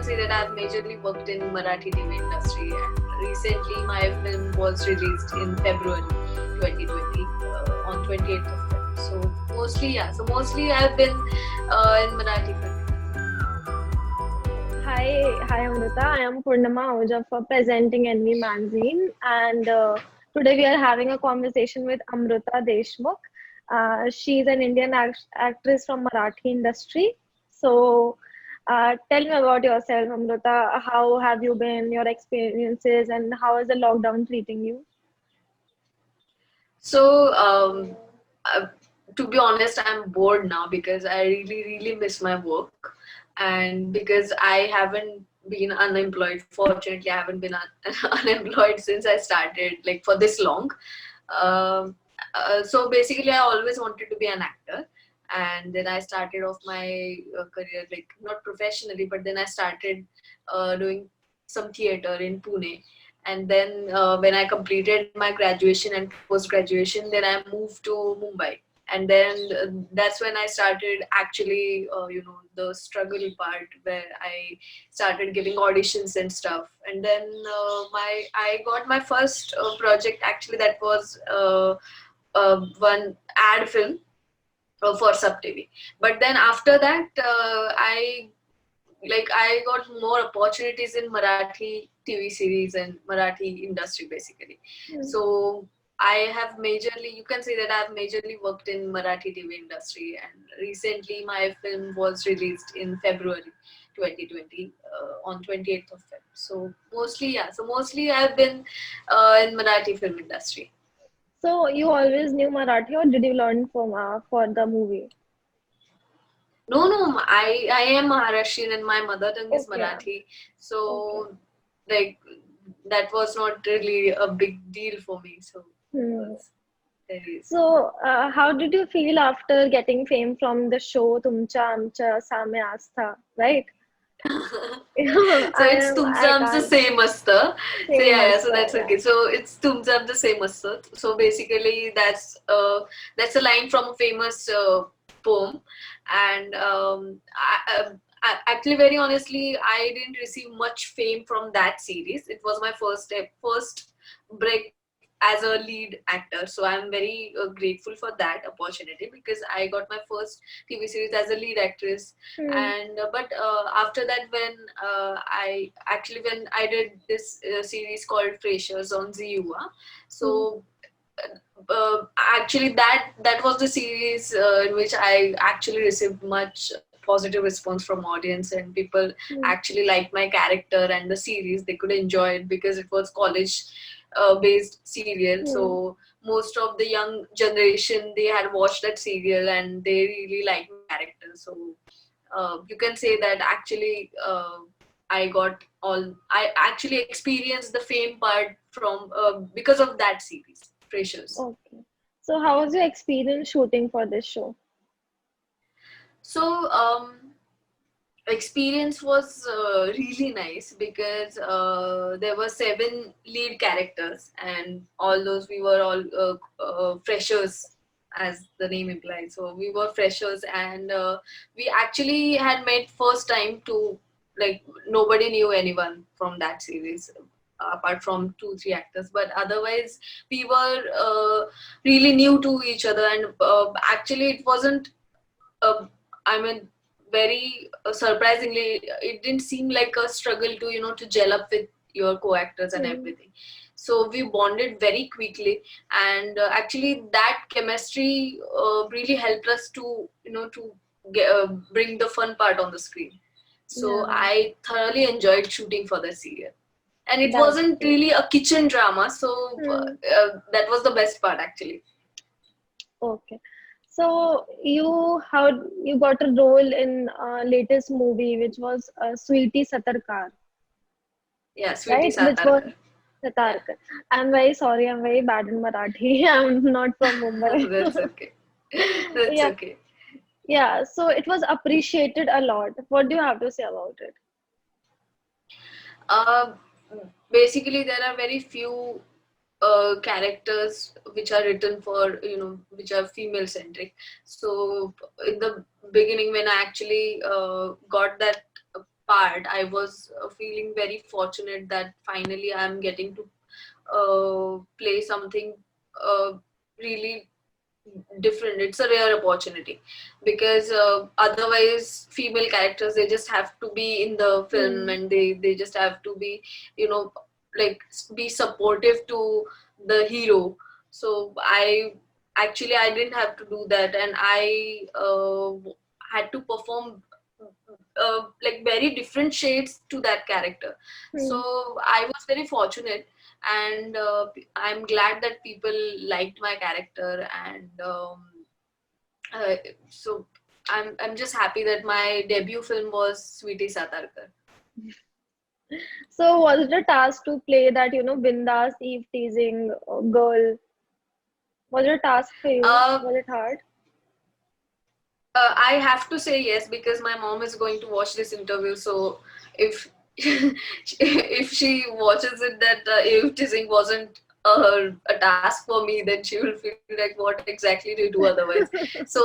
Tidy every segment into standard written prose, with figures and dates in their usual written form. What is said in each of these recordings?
can say that I've majorly worked in Marathi TV industry, and recently my film was released in February 2020 on 28th of February. So mostly I've been in Marathi film. Hi Amruta. I am Purnama Ahuja for presenting Envie magazine, and today we are having a conversation with Amruta Deshmukh. She's an Indian actress from Marathi industry. So, tell me about yourself, Amruta. How have you been? Your experiences, and how is the lockdown treating you? So uh, to be honest, I'm bored now because I really miss my work, and because I haven't been unemployed. Fortunately, I haven't been unemployed since I started, like, for this long. Um so basically, I always wanted to be an actor, and then I started off my career, like, not professionally, but then I started doing some theater in Pune. And then when I completed my graduation and post graduation, then I moved to Mumbai. And then that's when I started actually, the struggle part, where I started giving auditions and stuff. And then my I got my first project, actually, that was one ad film for Sub TV. But then after that, I got more opportunities in Marathi TV series and Marathi industry, basically. Hmm. So I have majorly, you can say that I've majorly worked in Marathi TV industry, and recently my film was released in February 2020 on 28th of Feb. So mostly I've been in Marathi film industry. So, you always knew Marathi, or did you learn from for the movie? No, I am Maharashtrian and my mother tongue is Okay, Marathi. okay. So, like, that was not really a big deal for me. So it Hmm. was very easy. So, how did you feel after getting fame from the show Tumcha Aamcha Same Asta, right? So it's Tumcha I Aamcha can't. Same Asta. So Same yeah, so Asta, that's yeah. okay. So it's Tumcha Aamcha Same Asta. So basically, that's a line from a famous poem. And actually, very honestly, I didn't receive much fame from that series. It was my first break as a lead actor. So I'm very grateful for that opportunity, because I got my first TV series as a lead actress. Hmm. And but after that, when when I did this series called Freshers on Zee Yuva. Hmm. So actually, that was the series in which I actually received much positive response from audience, and people Hmm. actually liked my character and the series. They could enjoy it because it was college based serial. Hmm. So most of the young generation, they had watched that serial and they really liked my character. So you can say that actually I actually experienced the fame part from because of that series, Freshers. Okay. So, how was your experience shooting for this show? So experience was really nice, because there were seven lead characters, and all those, we were all freshers, as the name implies. So we were freshers, and we actually had met first time to, like, nobody knew anyone from that series, apart from two three actors. But otherwise, we were really new to each other. And actually, it wasn't uh, I mean, very surprisingly, it didn't seem like a struggle to, to gel up with your co-actors and Hmm. everything. So we bonded very quickly, and actually that chemistry really helped us to, bring the fun part on the screen. So Yeah, I thoroughly enjoyed shooting for the serial, and it that's wasn't great. really a kitchen drama. So Hmm. that was the best part, actually. Okay. So, how you got a role in latest movie, which was Sweetie Satarkar, Yeah, Sweetie right? Which was Satarkar. Yeah. Satarkar. I'm very sorry, I'm very bad in Marathi. I'm not from Mumbai. That's okay. That's Yeah, okay. yeah. So it was appreciated a lot. What do you have to say about it? Uh, Basically, there are very few characters which are written for, which are female centric. So in the beginning, when I actually got that part, I was feeling very fortunate that finally I'm getting to play something really different. It's a rare opportunity because otherwise female characters, they just have to be in the film Hmm. and they just have to be, you know, like be supportive to the hero. So I didn't have to do that, and I had to perform like very different shades to that character. So Hmm. I was very fortunate, and I'm glad that people liked my character, and uh, so I'm just happy that my debut film was Sweetie Satarkar. So was it a task to play that, bindas, eve teasing girl? Was it a task for you? Uh, Was it hard? I have to say yes because my mom is going to watch this interview. So if if she watches it that teasing wasn't a task for me, then she will feel like, what exactly do you do otherwise? So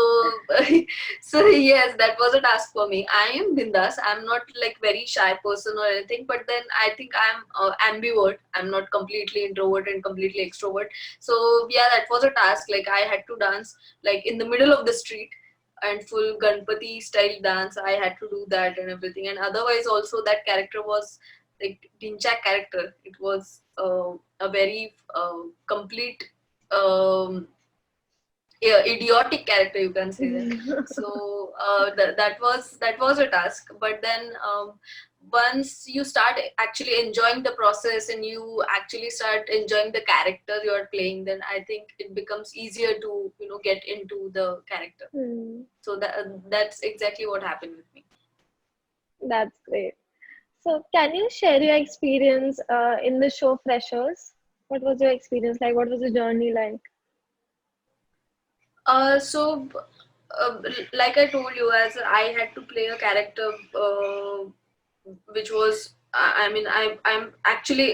so yes, that was a task for me. I am bindas. I'm not like very shy person or anything, but then I think I'm ambivert. I'm not completely introvert and completely extrovert. So yeah, that was a task. Like I had to dance like in the middle of the street and full Ganpati style dance. I had to do that and everything. And otherwise, also that character was like Dinchak character. It was a very complete, um, yeah, idiotic character, you can say that. So that was a task. But then once you start actually enjoying the process and you actually start enjoying the character you are playing, then I think it becomes easier to get into the character. Hmm. So that's exactly what happened with me. That's great. So can you share your experience in the show Freshers? What was your experience like? What was the journey like? So like I told you, as I had to play a character which was I mean I'm actually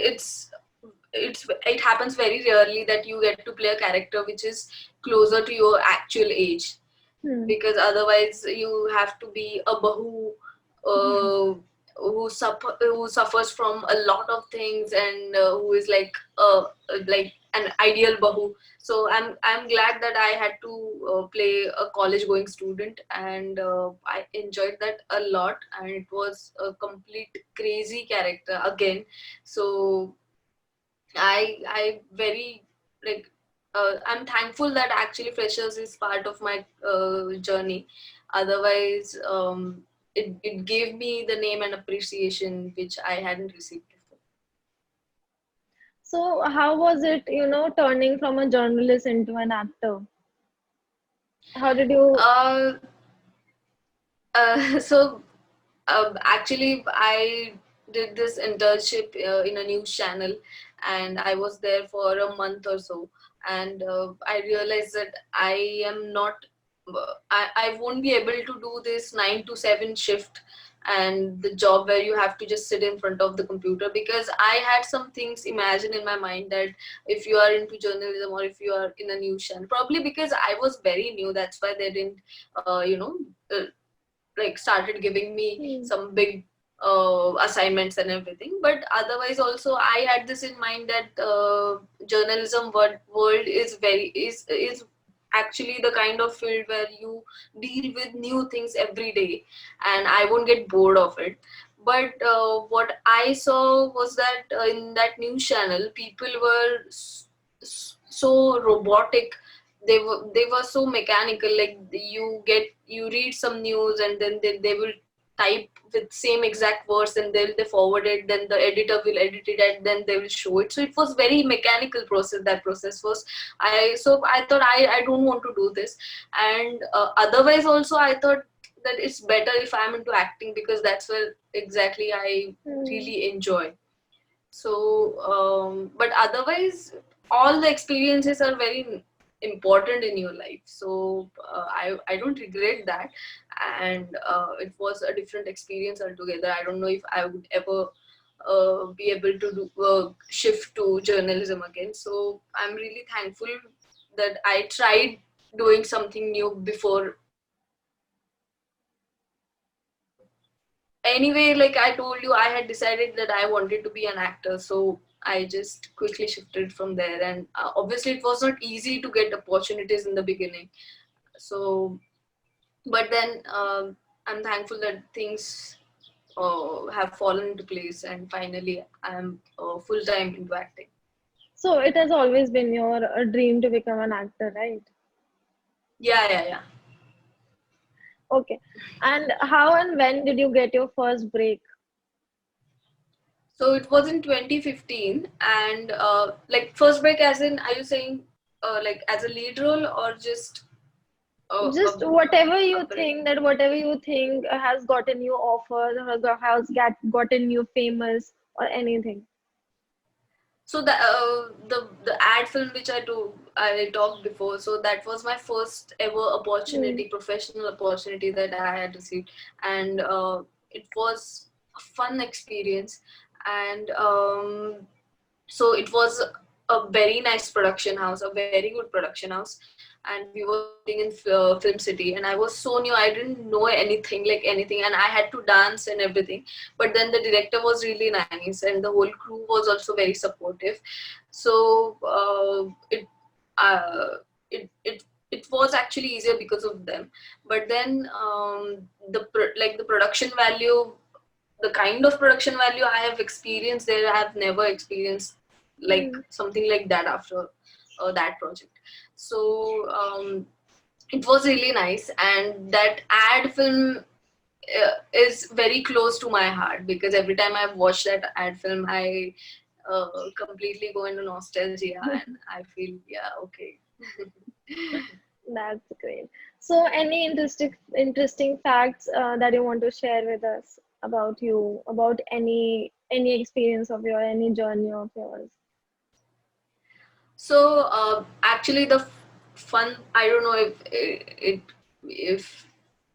it happens very rarely that you get to play a character which is closer to your actual age, Hmm. because otherwise you have to be a bahu uh, who suffers from a lot of things, and who is like an ideal bahu. So I'm glad that I had to play a college going student, and I enjoyed that a lot, and it was a complete crazy character again. So I very like I'm thankful that actually Freshers is part of my journey. Otherwise, it gave me the name and appreciation which I hadn't received before. So how was it, turning from a journalist into an actor? How did you? Uh, so actually, I did this internship in a news channel, and I was there for a month or so. And I realized that I am not, I won't be able to do this 9 to 7 shift and the job where you have to just sit in front of the computer, because I had some things imagined in my mind that if you are into journalism or if you are in a news channel, probably because I was very new, that's why they didn't, uh, like started giving me Hmm. some big assignments and everything. But otherwise also I had this in mind that journalism world is actually the kind of field where you deal with new things every day, and I won't get bored of it. But what I saw was that in that news channel people were so robotic. They were so mechanical, like you read some news and then they will type with same exact words, and they forward it, then the editor will edit it and then they will show it. So it was very mechanical process. That process was I thought I don't want to do this. And otherwise also I thought that it's better if I'm into acting, because that's where exactly I Hmm. really enjoy. So but otherwise all the experiences are very important in your life. So I don't regret that. And it was a different experience altogether. I don't know if I would ever be able to shift to journalism again. So I'm really thankful that I tried doing something new before anyway, like I told you, I had decided that I wanted to be an actor, so I just quickly shifted from there. And obviously, it was not easy to get opportunities in the beginning. So, but then I'm thankful that things have fallen into place, and finally, I'm full time into acting. So it has always been your dream to become an actor, right? Yeah, yeah, yeah. Okay. And how and when did you get your first break? So it was in 2015, and like first break, as in, are you saying like as a lead role or just Just a break? whatever you think has gotten you offers or gotten you famous or anything. So the ad film which I talked before. So that was my first ever Hmm. opportunity, professional opportunity that I had received, and it was a fun experience. And so it was a very nice production house, a very good production house, and we were shooting in Film City. And I was so new, I didn't know anything, like anything, and I had to dance and everything. But then the director was really nice, and the whole crew was also very supportive. So uh, it was actually easier because of them. But then like the production value, the kind of production value I have experienced there, I have never experienced like Hmm. something like that after that project. So it was really nice, and that ad film is very close to my heart, because every time I've watched that ad film, I completely go into nostalgia, and I feel, yeah, okay. That's great. So, any interesting facts that you want to share with us about you, about any experience of yours, any journey of yours? So actually, the fun, I don't know if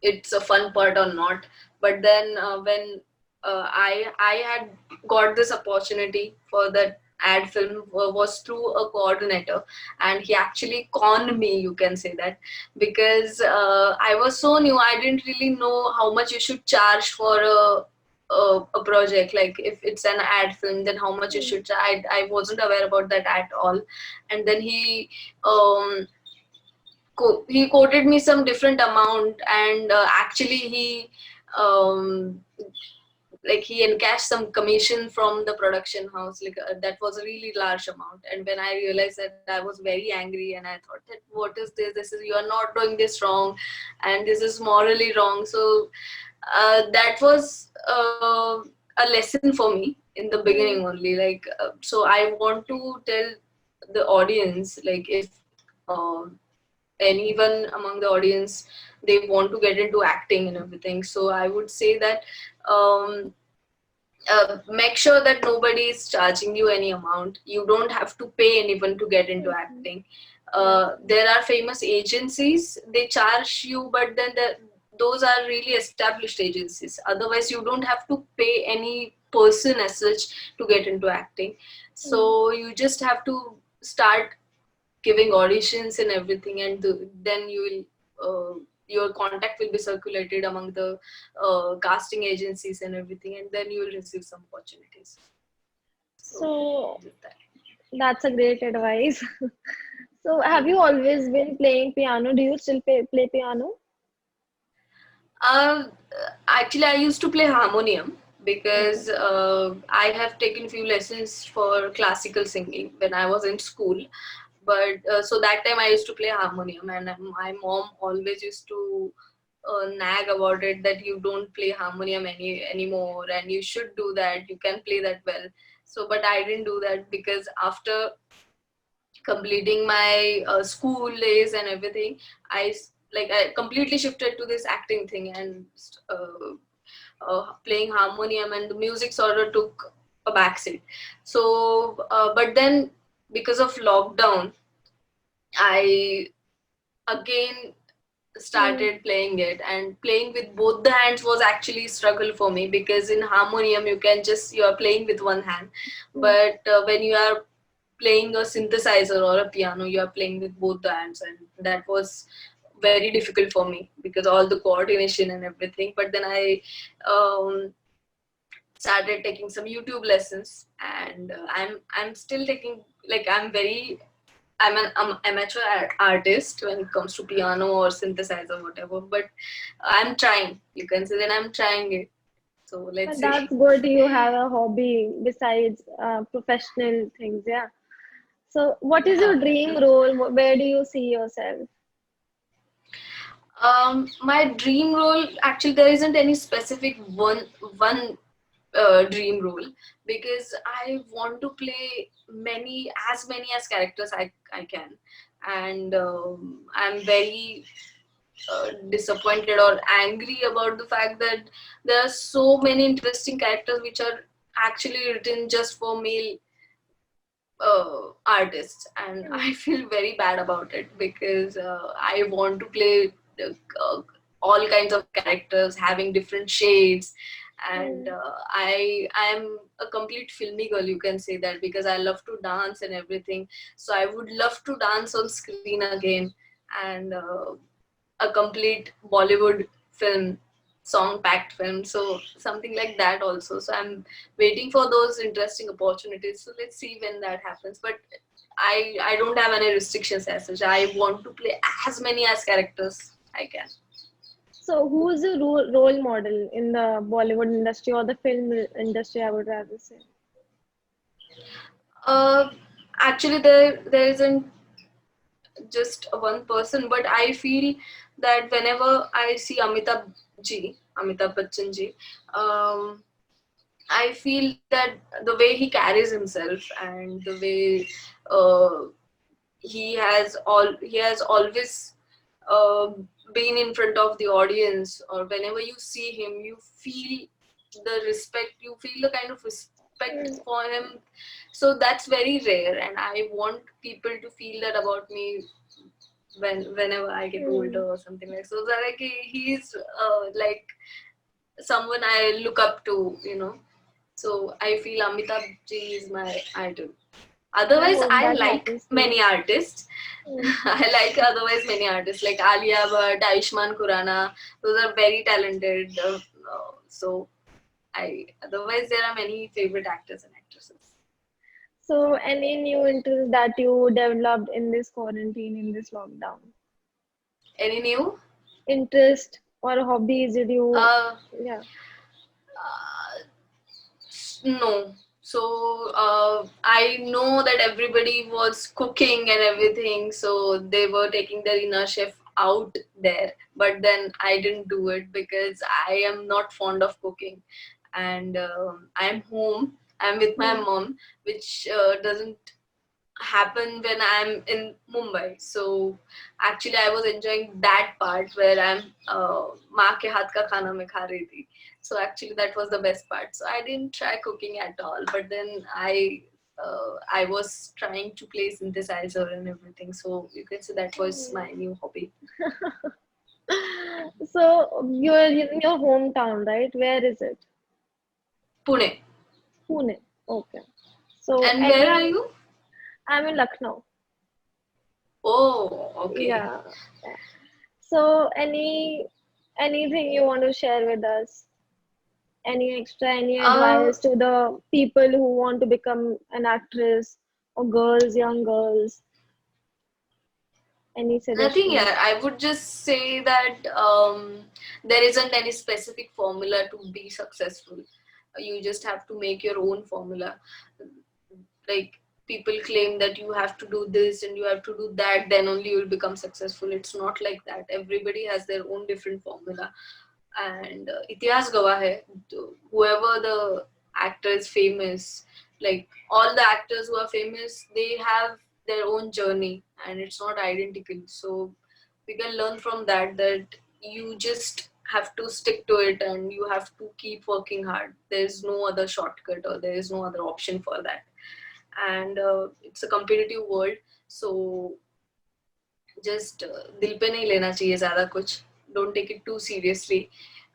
it's a fun part or not. But then when I had got this opportunity for that ad film, was through a coordinator, and he actually conned me, you can say that, because I was so new, I didn't really know how much you should charge for a project. Like if it's an ad film, then how much you Hmm. should charge. I wasn't aware about that at all. And then um he quoted me some different amount, and actually um he encashed some commission from the production house, like that was a really large amount. And when I realized that, I was very angry, and I thought that, what is this, you are not doing this wrong, and this is morally wrong. So that was a lesson for me in the beginning Hmm. only. Like so I want to tell the audience, like if um, anyone among the audience, they want to get into acting and everything, so I would say that um, make sure that nobody is charging you any amount. You don't have to pay anyone to get into Hmm. acting. That's There are famous agencies, they charge you, but then those are really established agencies. Otherwise, you don't have to pay any person as such to get into acting. hmm. So you just have to start giving auditions and everything, and then you will your contact will be circulated among the casting agencies and everything, and then you will receive some opportunities. So So just that. that's a great advice. So, have you Mhm. always been playing piano? Do you still play piano? Uh, Actually, I used to play harmonium, Okay. because I have taken few lessons for classical singing when I was in school. But so that time I used to play harmonium, and my mom always used to nag about it, that you don't play harmonium anymore, and you should do that. You can play that well. So, but I didn't do that, because after completing my school days and everything, I completely shifted to this acting thing, and playing harmonium and the music sort of took a backseat. So, but then because of lockdown, I again Hmm. started playing it, and playing with both the hands was actually struggle for me, because in harmonium you are playing with one hand, Hmm. but when you are playing a synthesizer or a piano, you are playing with both the hands, and that was very difficult for me, because all the coordination and everything. But then I started taking some YouTube lessons, and I'm still taking, like, I'm an amateur artist when it comes to piano or synthesizer, whatever. But I'm trying. You can say that I'm trying it. So let's But see. that's good. You have a hobby besides professional things. Yeah. So, what is your Yeah. dream role? Where do you see yourself? My dream role, actually, there isn't any specific one dream role, because I want to play many as characters I can, and I'm very disappointed or angry about the fact that there are so many interesting characters which are actually written just for male artists, and I Mm, feel very bad about it, because I want to play uh, all kinds of characters having different shades, and mm, I am a complete filmy girl, you can say that, because I love to dance and everything. So I would love to dance on screen again, and a complete Bollywood film, song packed film, so something like that also. So I'm waiting for those interesting opportunities. So let's see when that happens. But I don't have any restrictions as such. I want to play as many as characters I can. So, who is the role model in the Bollywood industry or the film industry? I would rather say. Uh, Actually, there isn't just one person, but I feel that whenever I see Amitabh Bachchan ji, um, I feel that the way he carries himself, and the way uh, he has always uh, been in front of the audience, or whenever you see him, you feel the respect, you feel the kind of respect Mm, for him. So that's very rare, and I want people to feel that about me whenever I get mm. older or something like. So that, like, he's like someone I look up to, you know. So I feel Amitabh Ji is my idol. I Otherwise, hope I that like happens to many you. artists. Mm. I like otherwise many artists like Alia Bhatt, Ayushmann Khurrana. Those are very talented. So I otherwise there are many favorite actors and actresses. So, any new interest that you developed in this quarantine, in this lockdown? Any new? Interest or hobbies did you? Uh, Yeah. uh, No. So I know that everybody was cooking and everything, so they were taking their inner chef out there. But then I didn't do it because I am not fond of cooking, and I'm home. I'm with my Hmm. mom, which doesn't happen when I'm in Mumbai. So actually, I was enjoying that part where I'm माँ के हाथ का खाना मैं खा रही थी. So actually, that was the best part. So I didn't try cooking at all. But then I was trying to play synthesizer and everything. So you can say that was my new hobby. So, you're in your hometown, right? Where is it? Pune. Pune. Okay. So, And where are any, you? I'm in Lucknow. Oh, okay. Yeah. So, anything you want to share with us? Any extra, any Uh, advice to the people who want to become an actress or girls, young girls? Any Nothing here. suggestions? I would just say that there isn't any specific formula to be successful. You just have to make your own formula. Like, people claim that you have to do this and you have to do that, then only you'll become successful. It's not like that. Everybody has their own different formula. And itihas gawah hai, whoever the actor is famous, like all the actors who are famous, they have their own journey, and it's not identical. So we can learn from that, that you just have to stick to it, and you have to keep working hard. There's no other shortcut, or there is no other option for that. And it's a competitive world. So just दिल पे नहीं लेना चाहिए ज़्यादा कुछ. Don't take it too seriously.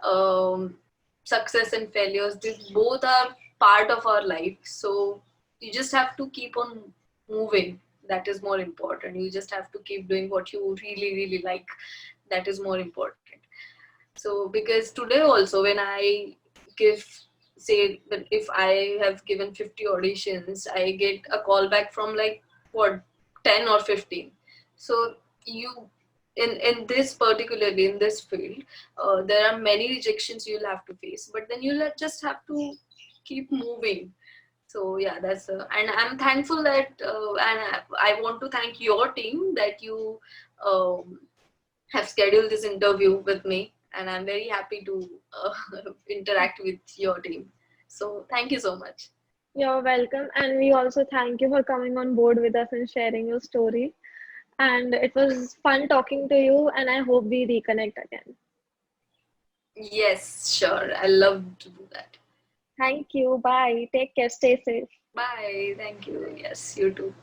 um, Success and failures, these both are part of our life, so you just have to keep on moving. That is more important. You just have to keep doing what you really like. That is more important. So because today also, when I give say that if I have given 50 auditions, I get a call back from like what 10 or 15. So you in this particularly in this field, there are many rejections you'll have to face, but then you'll just have to keep moving. So yeah, that's and I'm thankful that and I want to thank your team that you um, have scheduled this interview with me, and I'm very happy to interact with your team. So thank you so much. You're welcome, and we also thank you for coming on board with us and sharing your story. And it was fun talking to you, and I hope we reconnect again. Yes, sure. I love to do that. Thank you. Bye. Take care. Stay safe. Bye. Thank you. Yes, you too.